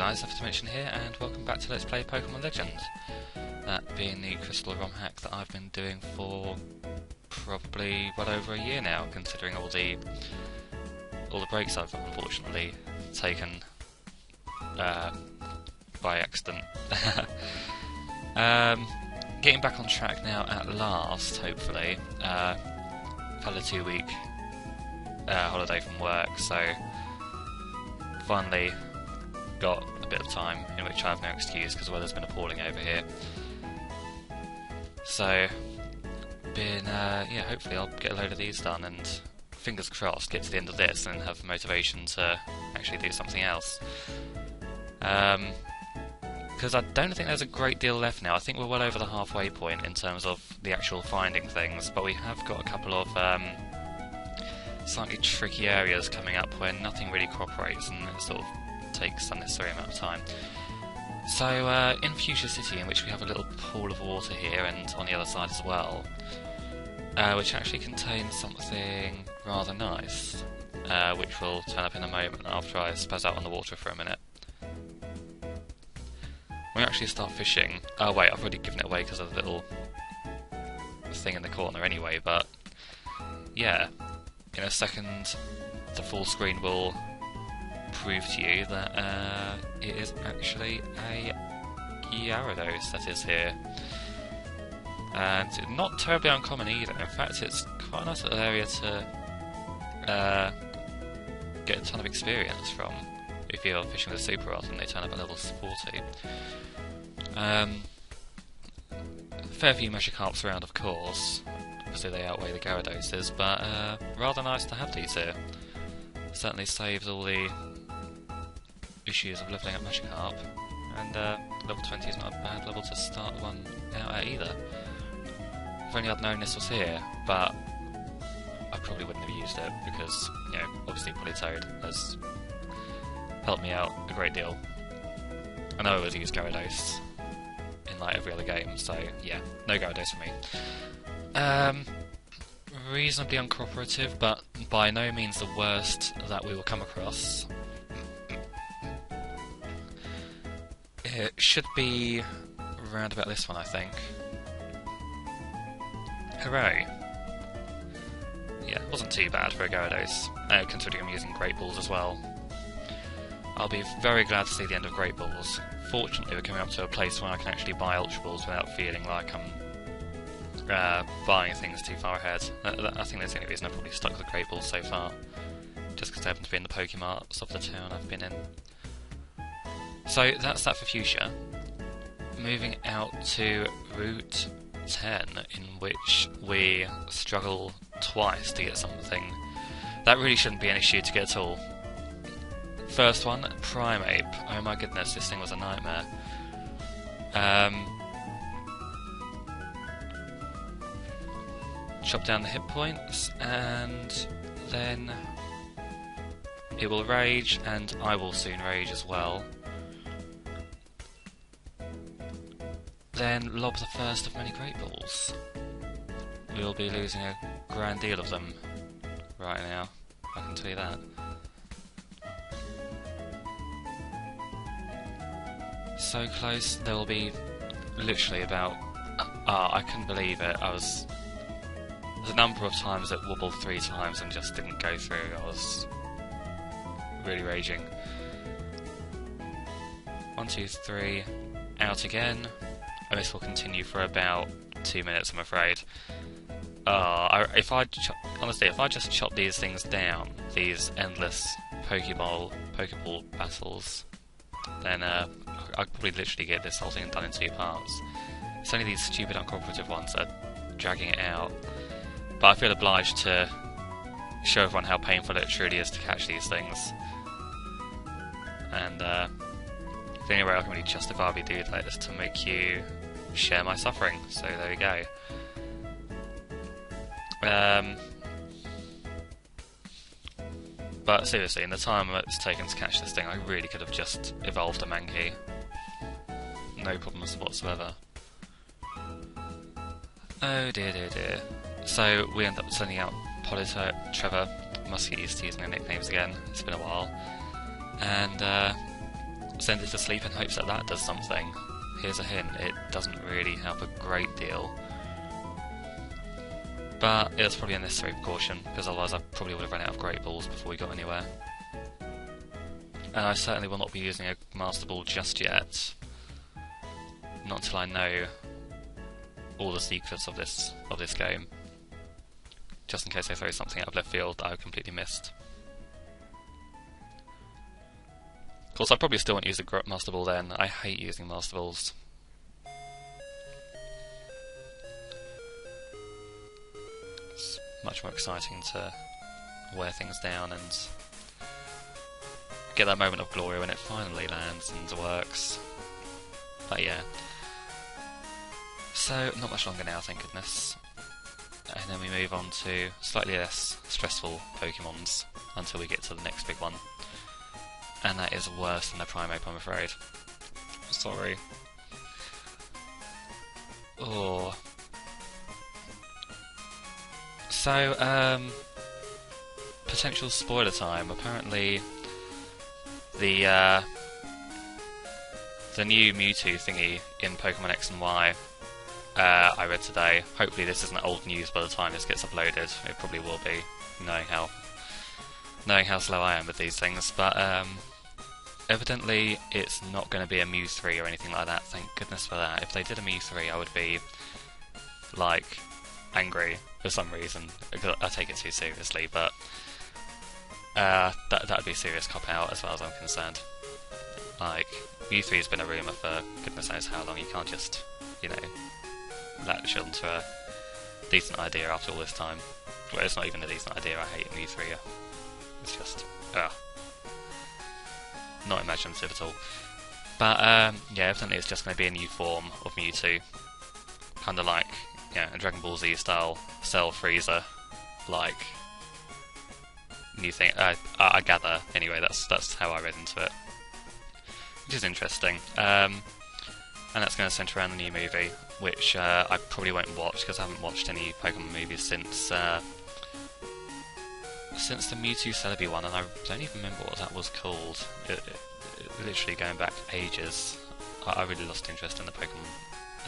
guys, Zephyrdimension here, and welcome back to Let's Play Pokemon Legends. That being the Crystal ROM hack that I've been doing for probably well over a year now, considering all the breaks I've unfortunately taken by accident. Getting back on track now at last, hopefully. I've had a 2-week holiday from work, so finally got a bit of time in which I have no excuse because the weather's been appalling over here. So, yeah, hopefully I'll get a load of these done and fingers crossed get to the end of this and have the motivation to actually do something else. Because I don't think there's a great deal left now. I think we're well over the halfway point in terms of the actual finding things, but we have got a couple of slightly tricky areas coming up where nothing really cooperates and it sort of takes unnecessary amount of time. So in Fuchsia City, in which we have a little pool of water here and on the other side as well, which actually contains something rather nice, which will turn up in a moment after I spaz out on the water for a minute. When we actually start fishing... Oh wait, I've already given it away because of the little thing in the corner anyway, but yeah, in a second the full screen will prove to you that it is actually a Gyarados that is here. And it's not terribly uncommon either. In fact, it's quite a nice little area to get a ton of experience from if you're fishing with a super rod and they turn up at level 40. Fair few Magikarps around, of course, so they outweigh the Gyaradoses, but rather nice to have these here. Certainly saves all the issues of levelling up Magikarp, and level 20 is not a bad level to start one out at either. If only I'd known this was here, but I probably wouldn't have used it because, you know, obviously Politoed has helped me out a great deal. I know I always use Gyarados in like every other game, so yeah, no Gyarados for me. Reasonably uncooperative, but by no means the worst that we will come across. It should be around about this one, I think. Hooray! Yeah, it wasn't too bad for a Gyarados, considering I'm using Great Balls as well. I'll be very glad to see the end of Great Balls. Fortunately, we're coming up to a place where I can actually buy Ultra Balls without feeling like I'm buying things too far ahead. I think that's the only reason I've probably stuck with Great Balls so far, just because they happen to be in the Pokemarts of the town I've been in. So that's that for Fuchsia. Moving out to Route 10, in which we struggle twice to get something. That really shouldn't be an issue to get at all. First one, Primeape. Oh my goodness, this thing was a nightmare. Chop down the hit points, and then it will rage, and I will soon rage as well. Then lob the first of many Great Balls. We will be losing a grand deal of them right now, I can tell you that. So close, there will be literally about... I couldn't believe it. There's a number of times that wobbled 3 times and just didn't go through. I was really raging. 1, 2, 3, out again. And this will continue for about 2 minutes, I'm afraid. Honestly, if I just chop these things down, these endless Pokeball battles, then I'd probably literally get this whole thing done in 2 parts. It's only these stupid uncooperative ones that are dragging it out. But I feel obliged to show everyone how painful it truly is to catch these things. And the only way I can really justifiably do that is to make you share my suffering, so there we go. But seriously, in the time it's taken to catch this thing, I really could have just evolved a Mankey. No problems whatsoever. Oh dear, dear, dear. So we end up sending out Politoed, Trevor, must get used to using their nicknames again, it's been a while. And send it to sleep in hopes that that does something. Here's a hint, it doesn't really help a great deal. But it's probably a necessary precaution, because otherwise I probably would have run out of Great Balls before we got anywhere. And I certainly will not be using a Master Ball just yet. Not until I know all the secrets of this game. Just in case they throw something out of left field that I completely missed. Of course, I probably still won't use the Master Ball then. I hate using Master Balls. It's much more exciting to wear things down and get that moment of glory when it finally lands and works. But yeah. So, not much longer now, thank goodness. And then we move on to slightly less stressful Pokemons until we get to the next big one. And that is worse than the Primeape, I'm afraid. Sorry. Oh. So, potential spoiler time. Apparently, the new Mewtwo thingy in Pokemon X and Y, I read today. Hopefully this isn't old news by the time this gets uploaded. It probably will be, knowing how slow I am with these things. But evidently it's not going to be a Mew 3 or anything like that. Thank goodness for that. If they did a Mew 3, I would be like angry for some reason. I take it too seriously, but that would be a serious cop out as far as I'm concerned. Like, Mew 3 has been a rumour for goodness knows how long. You can't just, you know, latch onto a decent idea after all this time. Well, it's not even a decent idea. I hate Mew 3. It's just, not imaginative at all. But yeah, evidently it's just going to be a new form of Mewtwo, kind of like, yeah, a Dragon Ball Z style Cell Freezer, like new thing. I gather anyway. That's how I read into it, which is interesting. And that's going to centre around the new movie, which I probably won't watch because I haven't watched any Pokemon movies since the Mewtwo Celebi one, and I don't even remember what that was called. Literally going back ages. I really lost interest in the Pokemon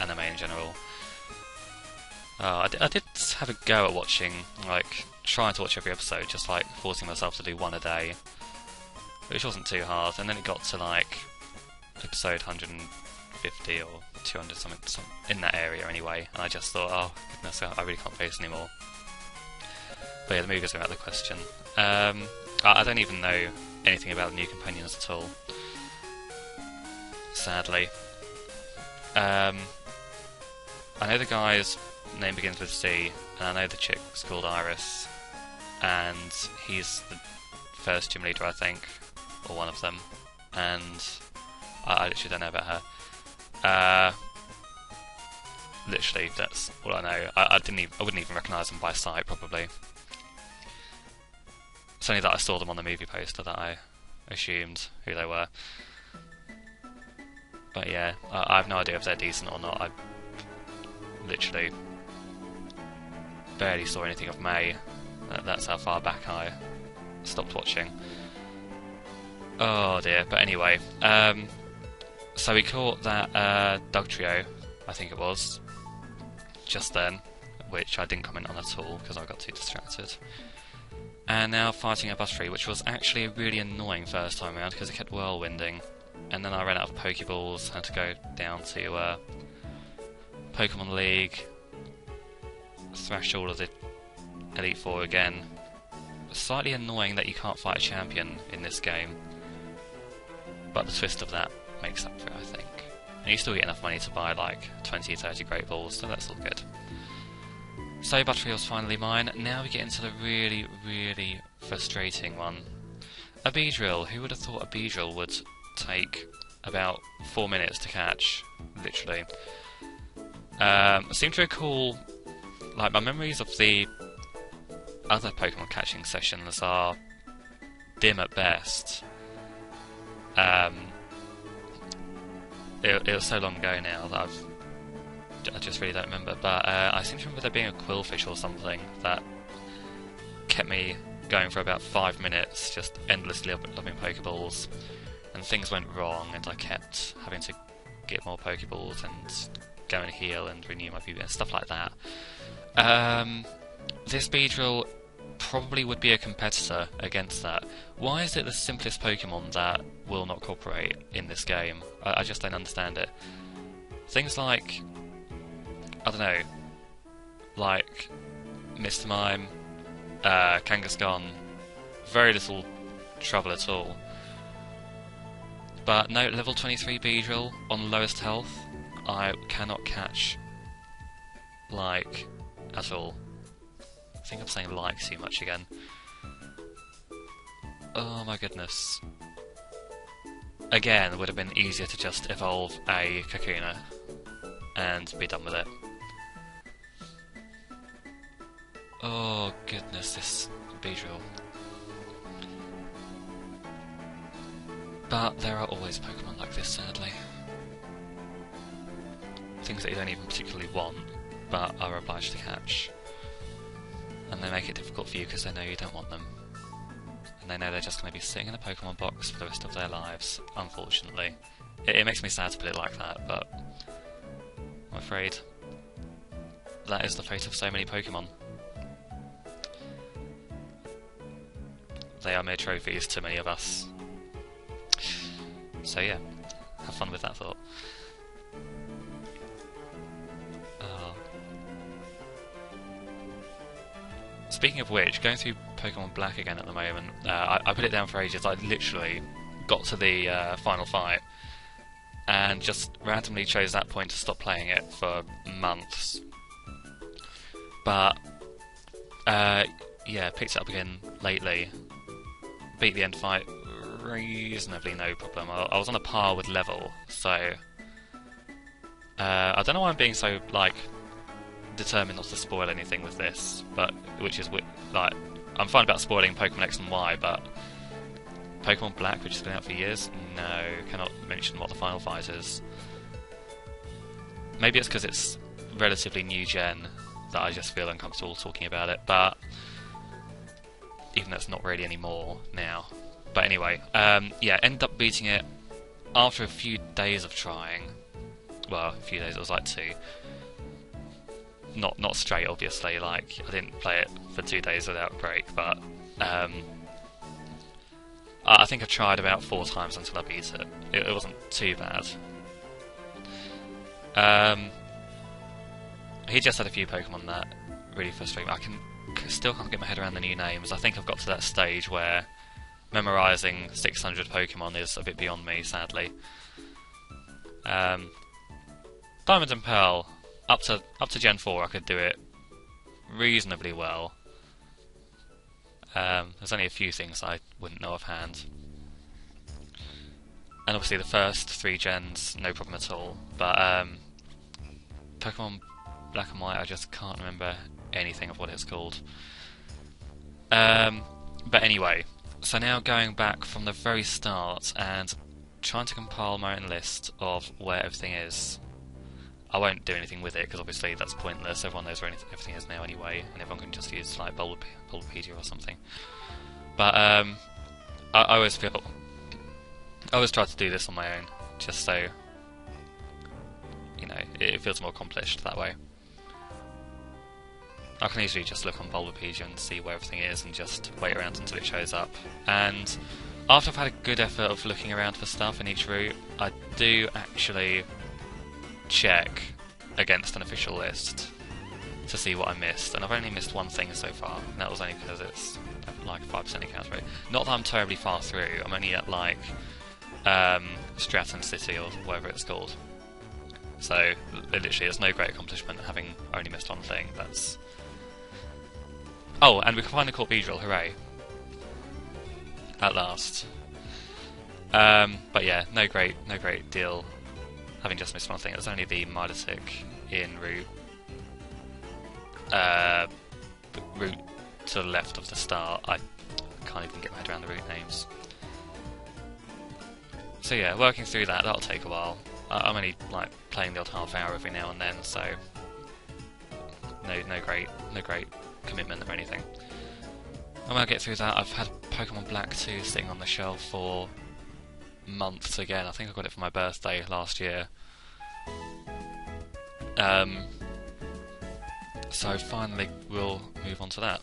anime in general. I did have a go at watching, like, trying to watch every episode, just like forcing myself to do one a day, which wasn't too hard, and then it got to like episode 150 or 200 something in that area anyway, and I just thought, oh goodness, I really can't face anymore. But yeah, the movies are out of the question. I don't even know anything about the new companions at all, sadly. I know the guy's name begins with C, and I know the chick's called Iris, and he's the first gym leader, I think, or one of them, and I literally don't know about her. Literally, that's all I know. I wouldn't even recognise them by sight, probably. It's only that I saw them on the movie poster that I assumed who they were. But yeah, I have no idea if they're decent or not. I literally barely saw anything of May. That's how far back I stopped watching. Oh dear, but anyway. So we caught that Dugtrio, I think it was, just then, which I didn't comment on at all because I got too distracted. And now fighting a Butterfree, which was actually really annoying first time around because it kept whirlwinding. And then I ran out of Pokeballs, had to go down to Pokemon League, thrash all of the Elite Four again. Slightly annoying that you can't fight a champion in this game, but the twist of that makes up for it, I think. And you still get enough money to buy like 20-30 Great Balls, so that's all good. So Butterfree was finally mine. Now we get into the really, really frustrating one. A Beedrill. Who would have thought a Beedrill would take about 4 minutes to catch, literally. I seem to recall, like, my memories of the other Pokemon catching sessions are dim at best. It was so long ago now that I just really don't remember, but I seem to remember there being a Quillfish or something that kept me going for about 5 minutes, just endlessly lobbing Pokeballs. and things went wrong, and I kept having to get more Pokeballs and go and heal and renew my PB and stuff like that. This Beedrill probably would be a competitor against that. Why is it the simplest Pokemon that will not cooperate in this game? I just don't understand it. Things like, I don't know, like Mr. Mime, Kangaskhan, very little trouble at all. But no, level 23 Beedrill on lowest health, I cannot catch, like, at all. I think I'm saying like too much again. Oh my goodness. Again, would have been easier to just evolve a Kakuna and be done with it. Oh goodness, this Beedrill. But there are always Pokemon like this, sadly. Things that you don't even particularly want, but are obliged to catch. And they make it difficult for you because they know you don't want them. And they know they're just going to be sitting in a Pokemon box for the rest of their lives, unfortunately. It makes me sad to put it like that, but I'm afraid that is the fate of so many Pokemon. They are mere trophies to many of us. So yeah, have fun with that thought. Speaking of which, going through Pokemon Black again at the moment, I put it down for ages. I literally got to the final fight and just randomly chose that point to stop playing it for months. But yeah, picked it up again lately. Beat the end fight reasonably no problem. I was on a par with level, so I don't know why I'm being so like determined not to spoil anything with this, but which is like I'm fine about spoiling Pokemon X and Y, but Pokemon Black, which has been out for years, no, cannot mention what the final fight is. Maybe it's because it's relatively new gen that I just feel uncomfortable talking about it, but even though it's not really anymore now. But anyway, yeah, ended up beating it after a few days of trying. Well, a few days, it was like 2. Not straight, obviously, like, I didn't play it for 2 days without a break, but I think I tried about 4 times until I beat it. It wasn't too bad. He just had a few Pokemon that really frustrate me. Still can't get my head around the new names. I think I've got to that stage where memorising 600 Pokemon is a bit beyond me, sadly. Diamond and Pearl, up to Gen 4 I could do it reasonably well. There's only a few things I wouldn't know offhand. And obviously the first 3 gens, no problem at all. But Pokemon Black and White, I just can't remember anything of what it's called. But anyway, so now going back from the very start and trying to compile my own list of where everything is. I won't do anything with it because obviously that's pointless. Everyone knows where everything is now anyway, and everyone can just use like Bulbapedia or something. But I always try to do this on my own, just so you know it feels more accomplished that way. I can easily just look on Bulbapedia and see where everything is and just wait around until it shows up. And after I've had a good effort of looking around for stuff in each route, I do actually check against an official list to see what I missed. And I've only missed one thing so far, and that was only because it's like a 5% encounter rate. Not that I'm terribly far through, I'm only at like Stratton City or whatever it's called. So literally it's no great accomplishment having only missed one thing. That's... Oh, and we can finally caught Beedrill, hooray. At last. But yeah, no great deal having just missed one thing. It was only the Milotic in route to the left of the start. I can't even get my head around the route names. So yeah, working through that, that'll take a while. I'm only like playing the odd half hour every now and then, so no great commitment or anything. I'm gonna get through that. I've had Pokemon Black 2 sitting on the shelf for months again. I think I got it for my birthday last year. So finally we'll move on to that.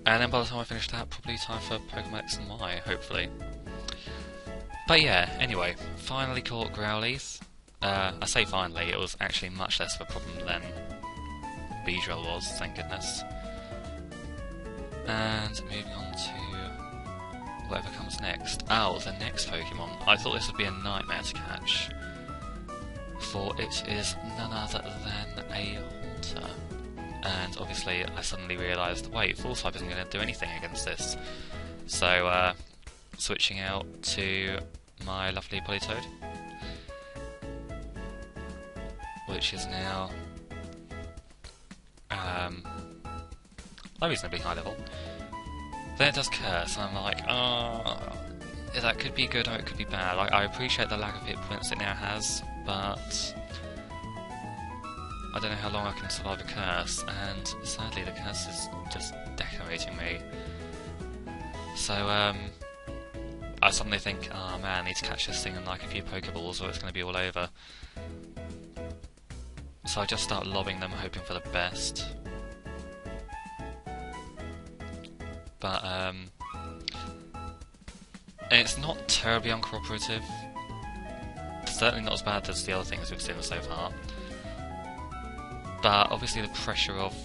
And then by the time I finish that, probably time for Pokemon X and Y, hopefully. But yeah, anyway, finally caught Growlithe. I say finally, it was actually much less of a problem than Beedrill was, thank goodness. And moving on to whatever comes next. Oh, the next Pokemon. I thought this would be a nightmare to catch, for it is none other than a Haunter. And obviously I suddenly realised, wait, Full Type isn't going to do anything against this. So, switching out to my lovely Politoed, which is now reasonably high level. Then it does Curse, and I'm like, oh, that could be good or it could be bad. I appreciate the lack of hit points it now has, but I don't know how long I can survive a Curse, and sadly the Curse is just decorating me. So, I suddenly think, oh man, I need to catch this thing in like a few Pokeballs or it's going to be all over. So I just start lobbing them, hoping for the best. But, it's not terribly uncooperative. Certainly not as bad as the other things we've seen so far. But obviously the pressure of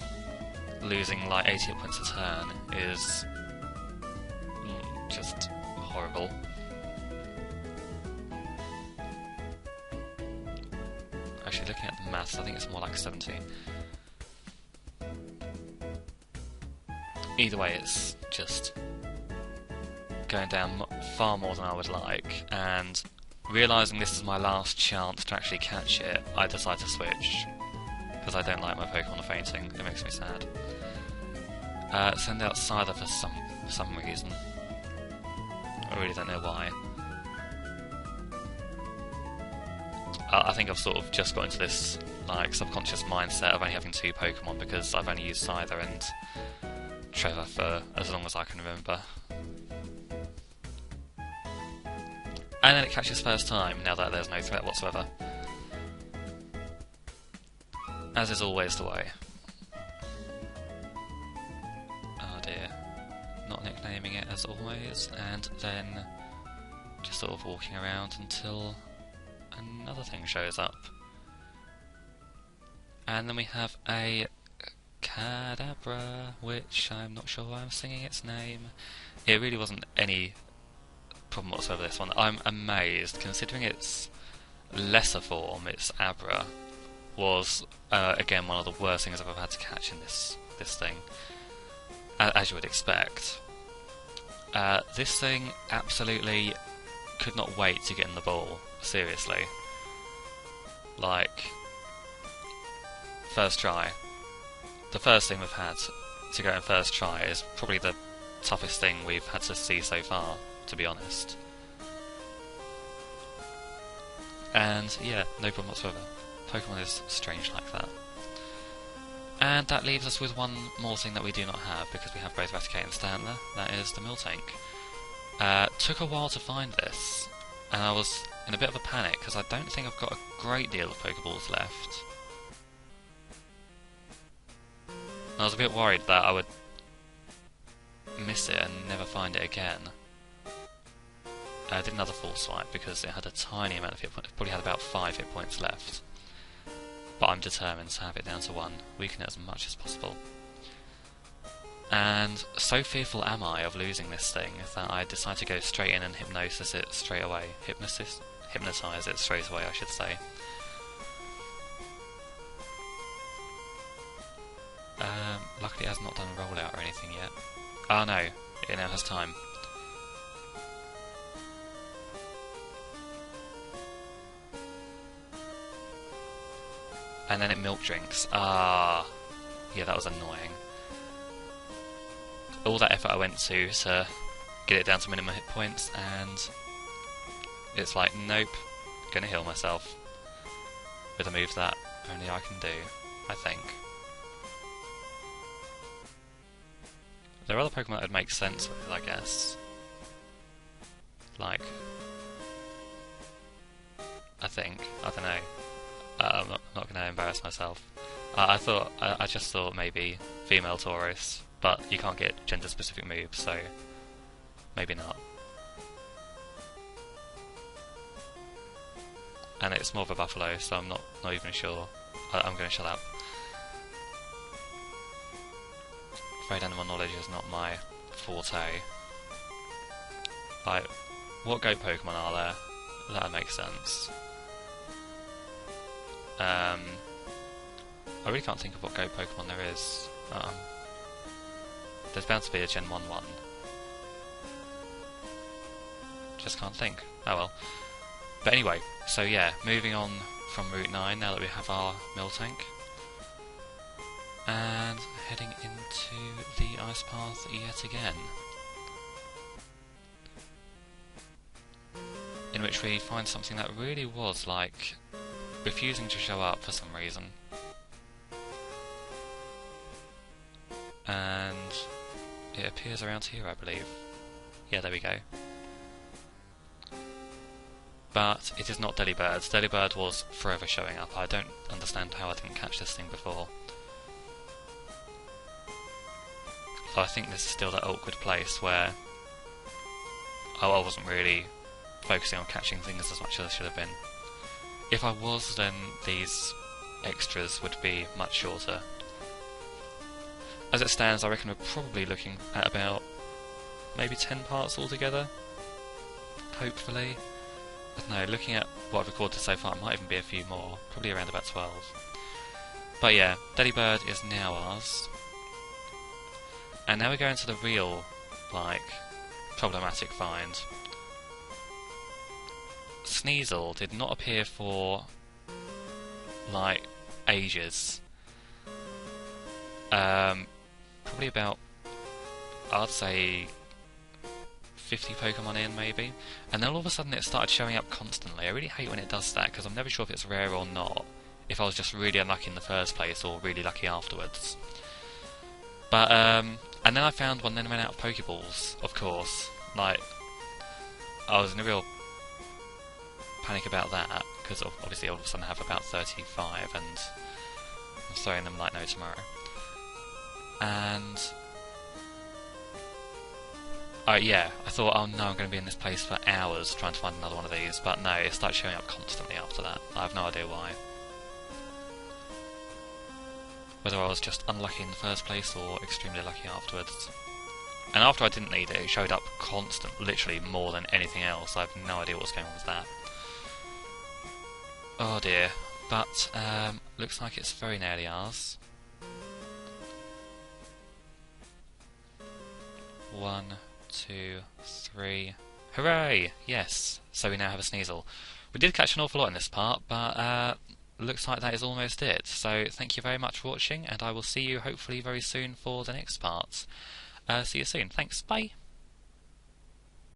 losing like 80 hit points a turn is just horrible. Actually, looking at the maths, I think it's more like 70. Either way, it's just going down far more than I would like, and realising this is my last chance to actually catch it, I decide to switch, because I don't like my Pokemon fainting. It makes me sad. Send out Scyther for some reason. I really don't know why. I think I've sort of just got into this like subconscious mindset of only having 2 Pokemon because I've only used Scyther and Trevor for as long as I can remember. And then it catches first time, now that there's no threat whatsoever. As is always the way. Oh dear. Not nicknaming it as always, and then just sort of walking around until another thing shows up. And then we have a Kadabra, which I'm not sure why I'm singing its name. It really wasn't any problem whatsoever, this one. I'm amazed, considering its lesser form, its Abra, was again one of the worst things I've ever had to catch in this thing, as you would expect. This thing absolutely could not wait to get in the ball, seriously. Like, first try. The first thing we've had to go in first try is probably the toughest thing we've had to see so far, to be honest. And yeah, no problem whatsoever. Pokemon is strange like that. And that leaves us with one more thing that we do not have, because we have both Raticate and Stantler. That is the Miltank. Took a while to find this, and I was in a bit of a panic, because I don't think I've got a great deal of Pokeballs left. And I was a bit worried that I would miss it and never find it again. I did another full swipe because it had a tiny amount of hit points. It probably had about 5 hit points left. But I'm determined to have it down to 1, weaken it as much as possible. And so fearful am I of losing this thing that I decide to go straight in and hypnosis it straight away. Hypnotise it straight away, I should say. Luckily it has not done a rollout or anything yet. Oh no, it now has time. And then it milk drinks. Ah, yeah, that was annoying. All that effort I went to get it down to minimum hit points, and it's like, nope, gonna heal myself with a move that only I can do, I think. There are other Pokemon that would make sense with, I guess. Like I think. I don't know. I'm not going to embarrass myself. I just thought maybe female Taurus, but you can't get gender-specific moves, so maybe not. And it's more of a buffalo, so I'm not even sure. I'm going to shut up. Afraid animal knowledge is not my forte. Like, what goat Pokemon are there? That makes sense. I really can't think of what goat Pokemon there is. There's bound to be a Gen 1 one. Just can't think. Oh well. But anyway, so yeah, moving on from Route 9 now that we have our Miltank. And heading into the ice path yet again. In which we find something that really was like refusing to show up for some reason. And it appears around here, I believe. Yeah, there we go. But it is not Delibird. Delibird was forever showing up. I don't understand how I didn't catch this thing before. So I think this is still that awkward place where I wasn't really focusing on catching things as much as I should have been. If I was, then these extras would be much shorter. As it stands, I reckon we're probably looking at about maybe 10 parts altogether. Hopefully. I don't know, looking at what I've recorded so far, it might even be a few more. Probably around about 12. But yeah, Delibird is now ours. And now we go into the real, like, problematic find. Sneasel did not appear for, like, ages. Probably about, I'd say, 50 Pokemon in, maybe. And then all of a sudden it started showing up constantly. I really hate when it does that, because I'm never sure if it's rare or not. If I was just really unlucky in the first place, or really lucky afterwards. But, and then I found one, then ran out of Pokeballs, of course. Like, I was in a real panic about that, because obviously all of a sudden I have about 35, and I'm throwing them like no tomorrow. And yeah, I thought, oh no, I'm going to be in this place for hours trying to find another one of these, but no, it started showing up constantly after that. I have no idea why. Whether I was just unlucky in the first place or extremely lucky afterwards. And after I didn't need it, it showed up constant, literally more than anything else. I have no idea what's going on with that. Oh dear. But, looks like it's very nearly ours. 1, 2, 3. Hooray! Yes! So we now have a Sneasel. We did catch an awful lot in this part, but looks like that is almost it. So thank you very much for watching, and I will see you hopefully very soon for the next part. See you soon. Thanks. Bye!